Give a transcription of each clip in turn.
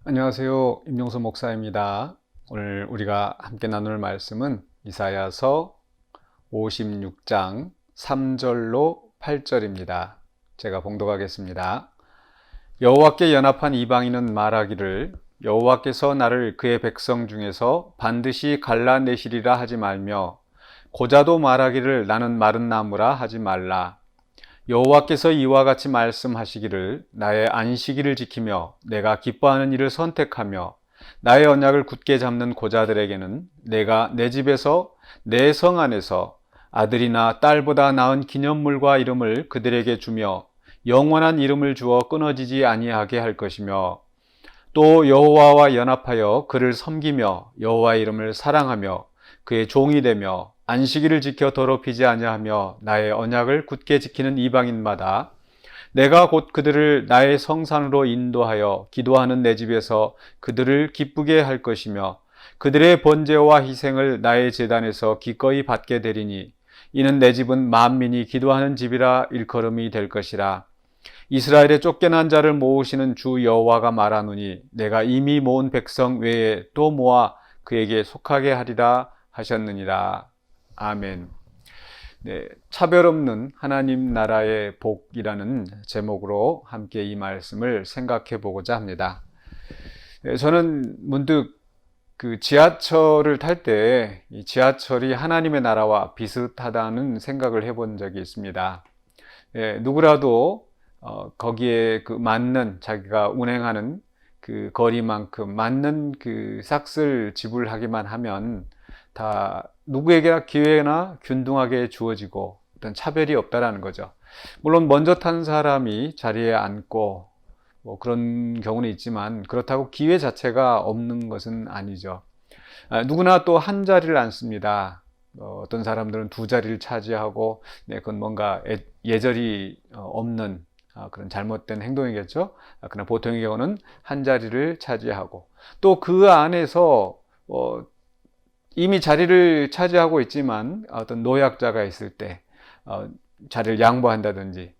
안녕하세요. 임용수 목사입니다. 오늘 우리가 함께 나눌 말씀은 이사야서 56장 3절로 8절입니다. 제가 봉독하겠습니다. 여호와께 연합한 이방인은 말하기를 여호와께서 나를 그의 백성 중에서 반드시 갈라내시리라 하지 말며 고자도 말하기를 나는 마른 나무라 하지 말라. 여호와께서 이와 같이 말씀하시기를 나의 안식일을 지키며 내가 기뻐하는 일을 선택하며 나의 언약을 굳게 잡는 고자들에게는 내가 내 집에서 내 성 안에서 아들이나 딸보다 나은 기념물과 이름을 그들에게 주며 영원한 이름을 주어 끊어지지 아니하게 할 것이며 또 여호와와 연합하여 그를 섬기며 여호와의 이름을 사랑하며 그의 종이 되며 안식일을 지켜 더럽히지 아니하며 나의 언약을 굳게 지키는 이방인마다 내가 곧 그들을 나의 성산으로 인도하여 기도하는 내 집에서 그들을 기쁘게 할 것이며 그들의 번제와 희생을 나의 제단에서 기꺼이 받게 되리니 이는 내 집은 만민이 기도하는 집이라 일컬음이 될 것이라. 이스라엘의 쫓겨난 자를 모으시는 주 여호와가 말하노니 내가 이미 모은 백성 외에 또 모아 그에게 속하게 하리라 하셨느니라. 아멘. 네, 차별 없는 하나님 나라의 복이라는 제목으로 함께 이 말씀을 생각해 보고자 합니다. 네, 저는 문득 그 지하철을 탈 때 이 지하철이 하나님의 나라와 비슷하다는 생각을 해본 적이 있습니다. 예, 누구라도 거기에 그 맞는 자기가 운행하는 그 거리만큼 맞는 그 삭스를 지불하기만 하면 다 누구에게나 기회나 균등하게 주어지고 어떤 차별이 없다라는 거죠. 물론 먼저 탄 사람이 자리에 앉고 뭐 그런 경우는 있지만 그렇다고 기회 자체가 없는 것은 아니죠. 누구나 또 한 자리를 앉습니다. 어떤 사람들은 두 자리를 차지하고 그건 뭔가 예절이 없는 그런 잘못된 행동이겠죠. 그러나 보통의 경우는 한 자리를 차지하고 또 그 안에서 이미 자리를 차지하고 있지만 어떤 노약자가 있을 때 자리를 양보한다든지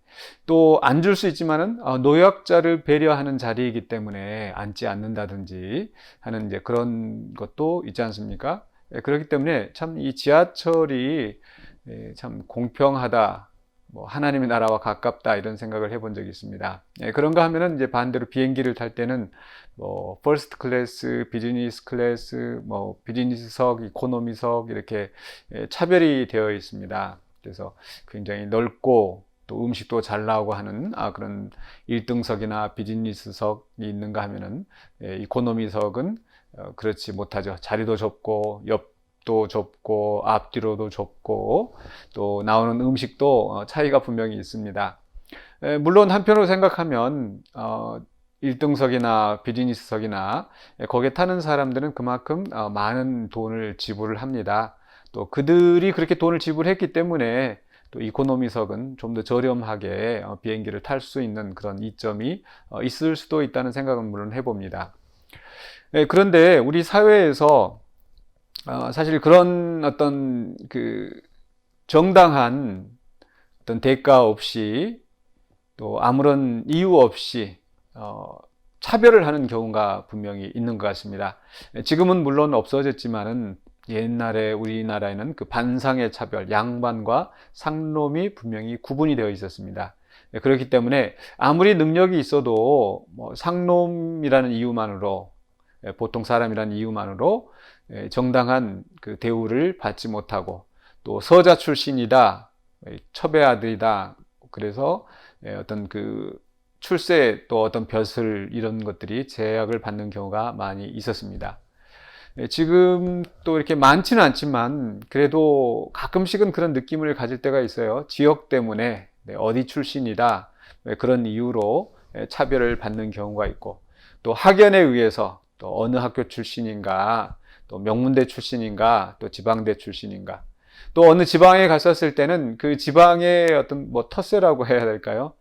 또 앉을 수 있지만은 노약자를 배려하는 자리이기 때문에 앉지 않는다든지 하는 이제 그런 것도 있지 않습니까? 그렇기 때문에 참 이 지하철이 참 공평하다, 뭐 하나님의 나라와 가깝다 이런 생각을 해본 적이 있습니다. 그런가 하면은 이제 반대로 비행기를 탈 때는 뭐 퍼스트 클래스, 비즈니스 클래스, 뭐 비즈니스석, 이코노미석 이렇게 차별이 되어 있습니다. 그래서 굉장히 넓고 또 음식도 잘 나오고 하는 그런 1등석이나 비즈니스석이 있는가 하면은 이코노미석은 그렇지 못하죠. 자리도 좁고 옆도 좁고 앞뒤로도 좁고 또 나오는 음식도 차이가 분명히 있습니다. 물론 한편으로 생각하면 1등석이나 비즈니스석이나 거기에 타는 사람들은 그만큼 많은 돈을 지불을 합니다. 또 그들이 그렇게 돈을 지불했기 때문에 또 이코노미석은 좀 더 저렴하게 비행기를 탈 수 있는 그런 이점이 있을 수도 있다는 생각은 물론 해봅니다. 그런데 우리 사회에서 사실 그런 어떤 그 정당한 어떤 대가 없이 또 아무런 이유 없이 차별을 하는 경우가 분명히 있는 것 같습니다. 지금은 물론 없어졌지만은 옛날에 우리나라에는 그 반상의 차별, 양반과 상놈이 분명히 구분이 되어 있었습니다. 그렇기 때문에 아무리 능력이 있어도 뭐 상놈이라는 이유만으로 보통 사람이라는 이유만으로 정당한 그 대우를 받지 못하고 또 서자 출신이다, 첩의 아들이다. 그래서 어떤 그 출세 또 어떤 벼슬 이런 것들이 제약을 받는 경우가 많이 있었습니다. 지금 또 이렇게 많지는 않지만 그래도 가끔씩은 그런 느낌을 가질 때가 있어요. 지역 때문에 어디 출신이다 그런 이유로 차별을 받는 경우가 있고 또 학연에 의해서 또 어느 학교 출신인가 또 명문대 출신인가 또 지방대 출신인가 또 어느 지방에 갔었을 때는 그 지방의 어떤 뭐 텃세라고 해야 될까요?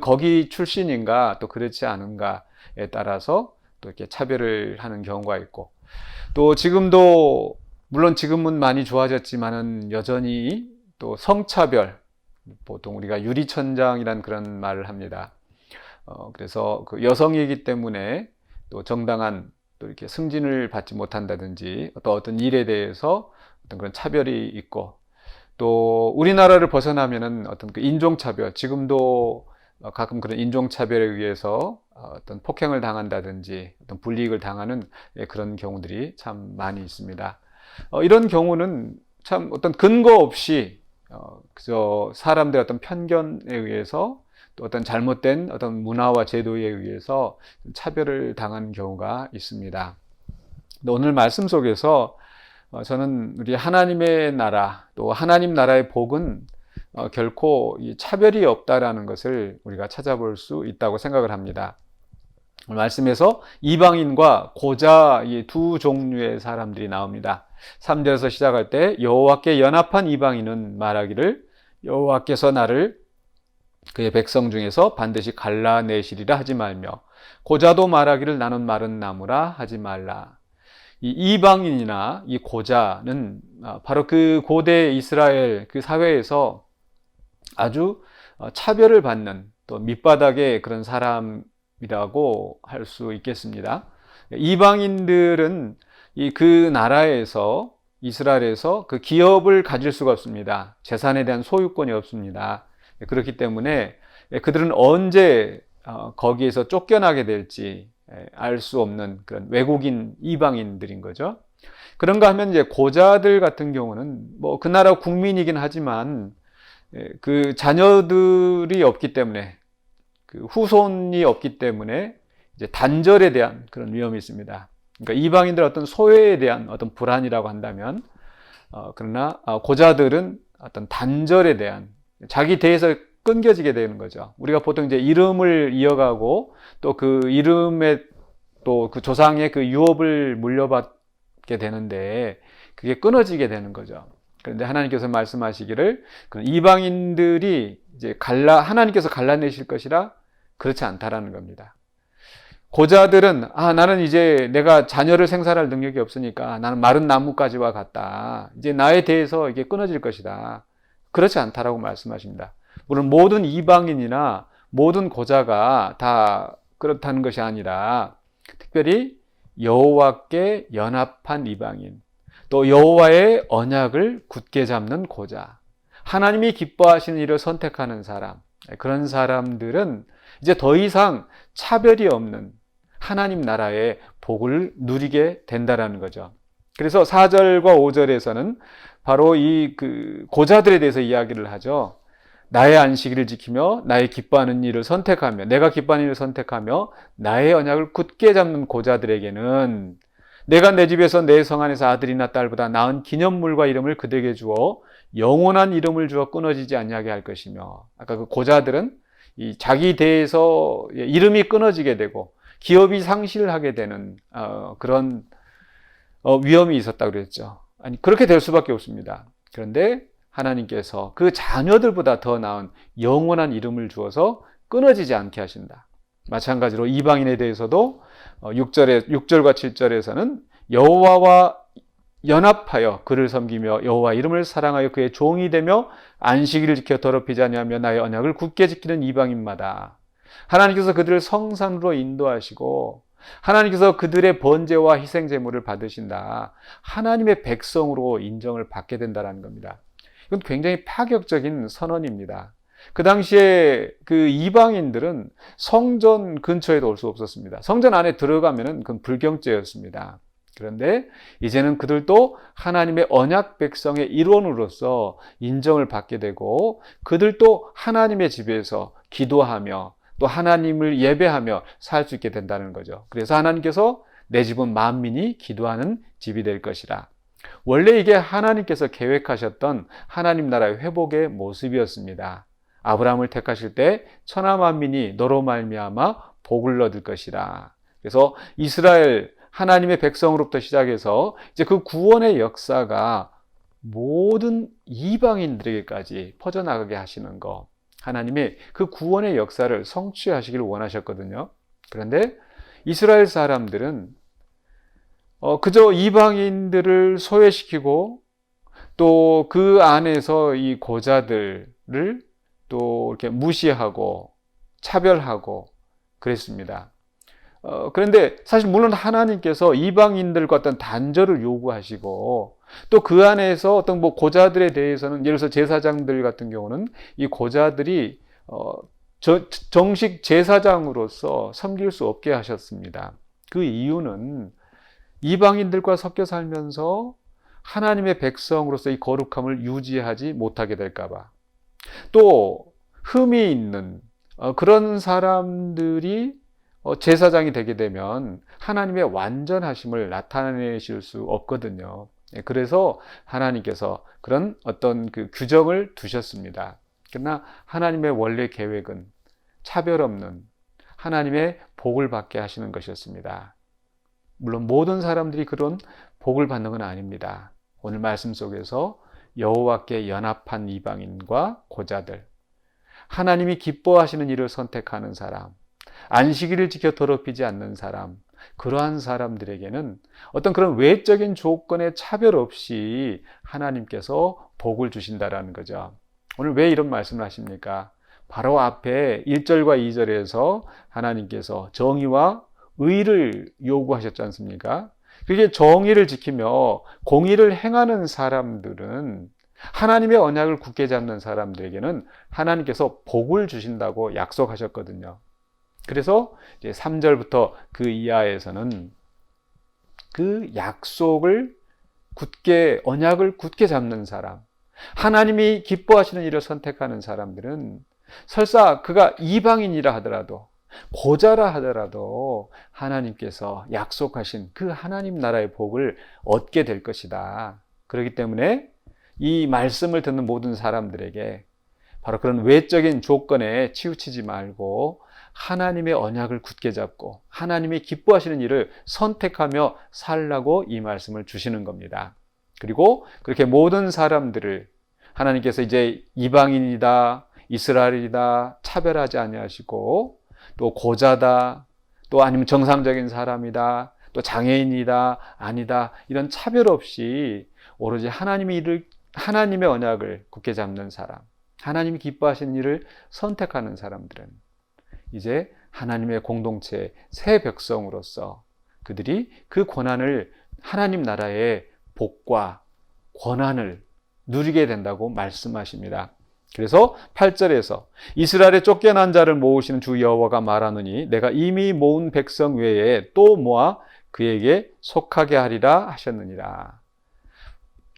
거기 출신인가 또 그렇지 않은가에 따라서 또 이렇게 차별을 하는 경우가 있고 또 지금도 물론 지금은 많이 좋아졌지만은 여전히 또 성차별, 보통 우리가 유리천장이란 그런 말을 합니다. 그래서 그 여성이기 때문에 또 정당한 또 이렇게 승진을 받지 못한다든지 어떤 일에 대해서 어떤 그런 차별이 있고, 또 우리나라를 벗어나면은 어떤 그 인종차별, 지금도 가끔 그런 인종차별에 의해서 어떤 폭행을 당한다든지 어떤 불이익을 당하는 그런 경우들이 참 많이 있습니다. 이런 경우는 참 어떤 근거 없이 그저 사람들의 어떤 편견에 의해서 또 어떤 잘못된 어떤 문화와 제도에 의해서 차별을 당하는 경우가 있습니다. 오늘 말씀 속에서 저는 우리 하나님의 나라, 또 하나님 나라의 복은 결코 이 차별이 없다라는 것을 우리가 찾아볼 수 있다고 생각을 합니다. 말씀에서 이방인과 고자 이 두 종류의 사람들이 나옵니다. 3절에서 시작할 때 여호와께 연합한 이방인은 말하기를 여호와께서 나를 그의 백성 중에서 반드시 갈라내시리라 하지 말며, 고자도 말하기를 나는 마른 나무라 하지 말라. 이 이방인이나 이 고자는 바로 그 고대 이스라엘 그 사회에서 아주 차별을 받는 또 밑바닥의 그런 사람이라고 할 수 있겠습니다. 이방인들은 그 나라에서, 이스라엘에서 그 기업을 가질 수가 없습니다. 재산에 대한 소유권이 없습니다. 그렇기 때문에 그들은 언제 거기에서 쫓겨나게 될지 알 수 없는 그런 외국인 이방인들인 거죠. 그런가 하면 이제 고자들 같은 경우는 뭐 그 나라 국민이긴 하지만 그 자녀들이 없기 때문에, 그 후손이 없기 때문에 이제 단절에 대한 그런 위험이 있습니다. 그러니까 이방인들 어떤 소외에 대한 어떤 불안이라고 한다면, 그러나 고자들은 어떤 단절에 대한, 자기 대에서 끊겨지게 되는 거죠. 우리가 보통 이제 이름을 이어가고 또 그 이름에 또 그 조상의 그 유업을 물려받게 되는데 그게 끊어지게 되는 거죠. 그런데 하나님께서 말씀하시기를 이방인들이 이제 하나님께서 갈라내실 것이라 그렇지 않다라는 겁니다. 고자들은 나는 이제 내가 자녀를 생산할 능력이 없으니까 나는 마른 나무까지와 같다. 이제 나에 대해서 이게 끊어질 것이다. 그렇지 않다라고 말씀하십니다. 물론 모든 이방인이나 모든 고자가 다 그렇다는 것이 아니라 특별히 여호와께 연합한 이방인, 또 여호와의 언약을 굳게 잡는 고자, 하나님이 기뻐하시는 일을 선택하는 사람, 그런 사람들은 이제 더 이상 차별이 없는 하나님 나라의 복을 누리게 된다라는 거죠. 그래서 4절과 5절에서는 바로 이 고자들에 대해서 이야기를 하죠. 나의 안식일을 지키며 나의 기뻐하는 일을 선택하며, 내가 기뻐하는 일을 선택하며 나의 언약을 굳게 잡는 고자들에게는 내가 내 집에서 내 성 안에서 아들이나 딸보다 나은 기념물과 이름을 그들에게 주어 영원한 이름을 주어 끊어지지 않게 할 것이며, 아까 그 고자들은 이 자기 대에서 이름이 끊어지게 되고 기업이 상실하게 되는 그런 위험이 있었다고 그랬죠. 아니, 그렇게 될 수밖에 없습니다. 그런데 하나님께서 그 자녀들보다 더 나은 영원한 이름을 주어서 끊어지지 않게 하신다. 마찬가지로 이방인에 대해서도 6절과 7절에서는 여호와와 연합하여 그를 섬기며 여호와 이름을 사랑하여 그의 종이 되며 안식일을 지켜 더럽히지 아니하며 나의 언약을 굳게 지키는 이방인마다 하나님께서 그들을 성산으로 인도하시고 하나님께서 그들의 번제와 희생 제물을 받으신다. 하나님의 백성으로 인정을 받게 된다는 겁니다. 이건 굉장히 파격적인 선언입니다. 그 당시에 그 이방인들은 성전 근처에도 올 수 없었습니다. 성전 안에 들어가면은 그건 불경죄였습니다. 그런데 이제는 그들도 하나님의 언약 백성의 일원으로서 인정을 받게 되고 그들도 하나님의 집에서 기도하며 또 하나님을 예배하며 살 수 있게 된다는 거죠. 그래서 하나님께서 내 집은 만민이 기도하는 집이 될 것이라. 원래 이게 하나님께서 계획하셨던 하나님 나라의 회복의 모습이었습니다. 아브라함을 택하실 때 천하 만민이 너로 말미암아 복을 얻을 것이라. 그래서 이스라엘 하나님의 백성으로부터 시작해서 이제 그 구원의 역사가 모든 이방인들에게까지 퍼져나가게 하시는 것, 하나님의 그 구원의 역사를 성취하시기를 원하셨거든요. 그런데 이스라엘 사람들은 그저 이방인들을 소외시키고 또 그 안에서 이 고자들을 또 이렇게 무시하고 차별하고 그랬습니다. 그런데 사실 물론 하나님께서 이방인들과 어떤 단절을 요구하시고 또 그 안에서 어떤 뭐 고자들에 대해서는 예를 들어서 제사장들 같은 경우는 이 고자들이 정식 제사장으로서 섬길 수 없게 하셨습니다. 그 이유는 이방인들과 섞여 살면서 하나님의 백성으로서 이 거룩함을 유지하지 못하게 될까 봐. 또 흠이 있는 그런 사람들이 제사장이 되게 되면 하나님의 완전하심을 나타내실 수 없거든요. 그래서 하나님께서 그런 어떤 그 규정을 두셨습니다. 그러나 하나님의 원래 계획은 차별 없는 하나님의 복을 받게 하시는 것이었습니다. 물론 모든 사람들이 그런 복을 받는 건 아닙니다. 오늘 말씀 속에서 여호와께 연합한 이방인과 고자들, 하나님이 기뻐하시는 일을 선택하는 사람, 안식일을 지켜 더럽히지 않는 사람, 그러한 사람들에게는 어떤 그런 외적인 조건의 차별 없이 하나님께서 복을 주신다라는 거죠. 오늘 왜 이런 말씀을 하십니까? 바로 앞에 1절과 2절에서 하나님께서 정의와 의를 요구하셨지 않습니까? 그게 정의를 지키며 공의를 행하는 사람들은 하나님의 언약을 굳게 잡는 사람들에게는 하나님께서 복을 주신다고 약속하셨거든요. 그래서 이제 3절부터 그 이하에서는 그 약속을 굳게, 언약을 굳게 잡는 사람, 하나님이 기뻐하시는 일을 선택하는 사람들은 설사 그가 이방인이라 하더라도, 고자라 하더라도 하나님께서 약속하신 그 하나님 나라의 복을 얻게 될 것이다. 그렇기 때문에 이 말씀을 듣는 모든 사람들에게 바로 그런 외적인 조건에 치우치지 말고 하나님의 언약을 굳게 잡고 하나님이 기뻐하시는 일을 선택하며 살라고 이 말씀을 주시는 겁니다. 그리고 그렇게 모든 사람들을 하나님께서 이제 이방인이다, 이스라엘이다 차별하지 아니하시고 또 고자다, 또 아니면 정상적인 사람이다, 또 장애인이다, 아니다 이런 차별 없이 오로지 하나님의 언약을 굳게 잡는 사람, 하나님이 기뻐하시는 일을 선택하는 사람들은 이제 하나님의 공동체 새 백성으로서 그들이 그 권한을 하나님 나라의 복과 권한을 누리게 된다고 말씀하십니다. 그래서 8절에서 이스라엘의 쫓겨난 자를 모으시는 주 여호와가 말하노니 내가 이미 모은 백성 외에 또 모아 그에게 속하게 하리라 하셨느니라.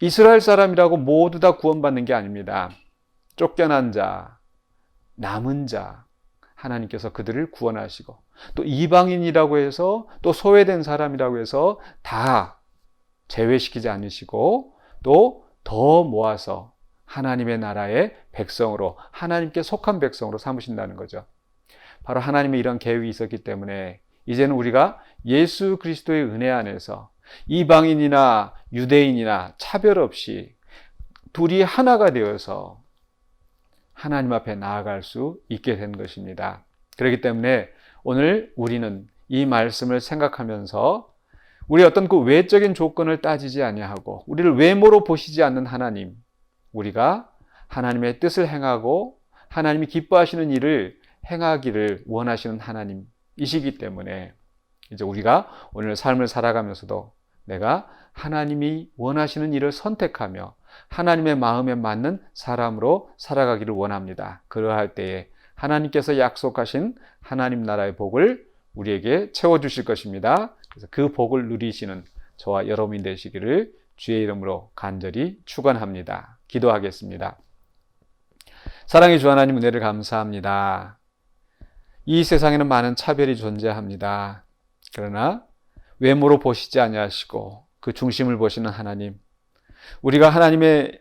이스라엘 사람이라고 모두 다 구원받는 게 아닙니다. 쫓겨난 자, 남은 자, 하나님께서 그들을 구원하시고 또 이방인이라고 해서 또 소외된 사람이라고 해서 다 제외시키지 않으시고 또 더 모아서 하나님의 나라의 백성으로 하나님께 속한 백성으로 삼으신다는 거죠. 바로 하나님의 이런 계획이 있었기 때문에 이제는 우리가 예수 그리스도의 은혜 안에서 이방인이나 유대인이나 차별 없이 둘이 하나가 되어서 하나님 앞에 나아갈 수 있게 된 것입니다. 그렇기 때문에 오늘 우리는 이 말씀을 생각하면서 우리 어떤 그 외적인 조건을 따지지 아니하고 우리를 외모로 보시지 않는 하나님, 우리가 하나님의 뜻을 행하고 하나님이 기뻐하시는 일을 행하기를 원하시는 하나님이시기 때문에 이제 우리가 오늘 삶을 살아가면서도 내가 하나님이 원하시는 일을 선택하며 하나님의 마음에 맞는 사람으로 살아가기를 원합니다. 그러할 때에 하나님께서 약속하신 하나님 나라의 복을 우리에게 채워주실 것입니다. 그래서 그 복을 누리시는 저와 여러분이 되시기를 주의 이름으로 간절히 축원합니다. 기도하겠습니다. 사랑의 주 하나님 은혜를 감사합니다. 이 세상에는 많은 차별이 존재합니다. 그러나 외모로 보시지 아니하시고 그 중심을 보시는 하나님, 우리가 하나님의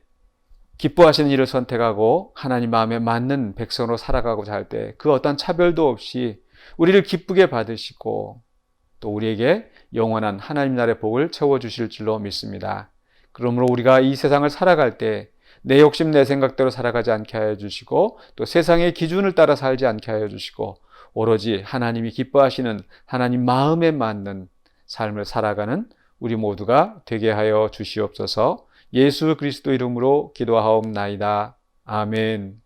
기뻐하시는 일을 선택하고 하나님 마음에 맞는 백성으로 살아가고자 할 때 그 어떤 차별도 없이 우리를 기쁘게 받으시고 또 우리에게 영원한 하나님 나라의 복을 채워주실 줄로 믿습니다. 그러므로 우리가 이 세상을 살아갈 때 내 욕심 내 생각대로 살아가지 않게 하여 주시고 또 세상의 기준을 따라 살지 않게 하여 주시고 오로지 하나님이 기뻐하시는 하나님 마음에 맞는 삶을 살아가는 우리 모두가 되게 하여 주시옵소서. 예수 그리스도 이름으로 기도하옵나이다. 아멘.